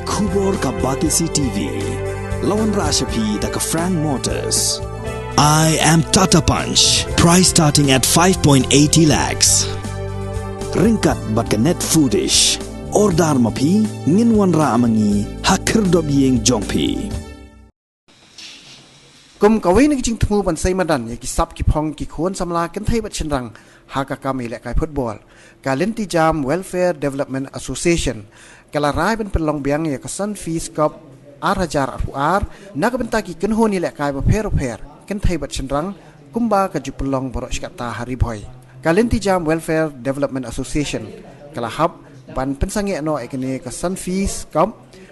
Kubor ka Batisi TV. Lawan Rashapi da ka Frank Motors. I am Tata Punch. Price starting at 5.80 lakhs. Ringkat bat ka Net Foodish. Ordar mapi nginwan ra amangi hakir dob yeng jongpi. Kum kawai nak jing temu ban sai madan ya ki sap ki phong ki khon samla kan thai bat chenrang ha ka kami le kai football ka lenti jam welfare development association kala rai ban pelong biang ya ka sun fees cup arajar ar nak benta ki kan honi le kai ba pher kan thai bat chenrang kumba ka ju pelong borok skata hari boy ka lenti jam welfare development association kala hab ban pensange no ekene ka sun fees cup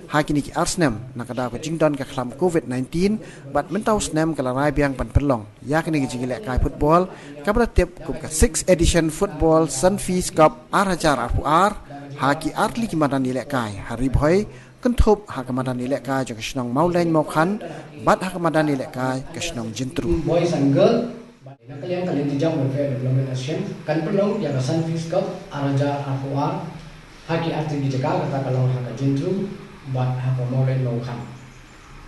hakini ki arsnem nakada ko jingdon ka khlam covid-19 bat mentau snem kala rai biang pan pelong yakini ki jingile kai football kabra tep kum ka 6th edition football sunfees cup arajar ar haki artli ki madan ile kai hari bhoi kenthop hakamadan ile kai jo kishnong mauleng mokhan bat hakamadan ile kai kishnong jintru boys and girl nakalian kalian dijam welfare development association kan pelong ya ka sunfees cup arajar ar haki artli ki jaga kata kalau haka jintru bat haka molen mau kan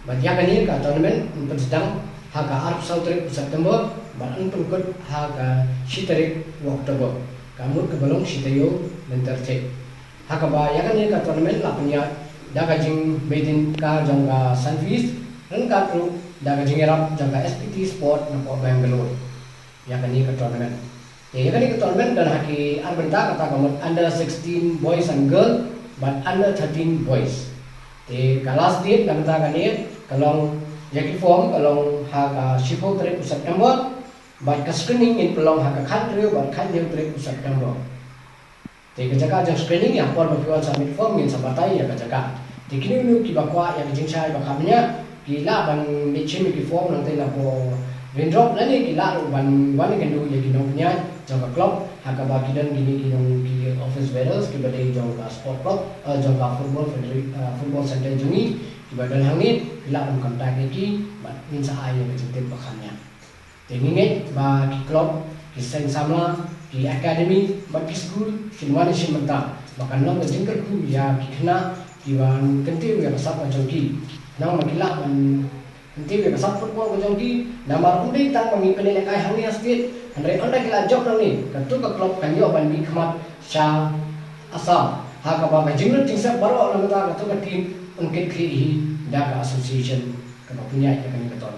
bat ya kani ka tournament untuk sedang haka arp sautrik September bat untuk haka shitarik Oktober kamu ke belum shitayo menterce haka ba ya kani ka tournament lapnya daga jing bedin ka jangga sunfees dan ka tru daga jing erap jangga SPT sport na po Bangalore ya kani ka tournament ya kani ka tournament dan haki arbenta kata kamu under 16 boys and girl but under 13 boys thì cả last date làm ta cái này kalau jadi form kalau harga shipo trip September but ka screening in pelong harga country but country trip September thì cái jaga jang screening yang por mafiwan submit form in sabatai ya jaga thì kini nu ki bakwa ya jing sai bakamnya kila ban lechin ki form nanti na po raindrop lani kila ban wani kan du ya kinoknya jaga club harga bagi dan gini ki office bearers ki badai jaga sport club jaga football center jungi ki badan hangit kila ban kontak ki bat min sa ay ya jintip bakamnya tenginget ba ki club ki seng samla ki academy ba ki school ki wani shin menta makan long jingker ku ya ki kena ki ban kentiu ya sap macam ki nang makila ban kentiu ya sap football macam ki namar undi tak pangi penelek ay hangi astit andre onda kila job nang ni katu ka club kan yo ban bi khamat sha asam ha ka ba jingler jingsa baro lang ta katu ka team ungkit khi da ka association ka punya ya kan ka ton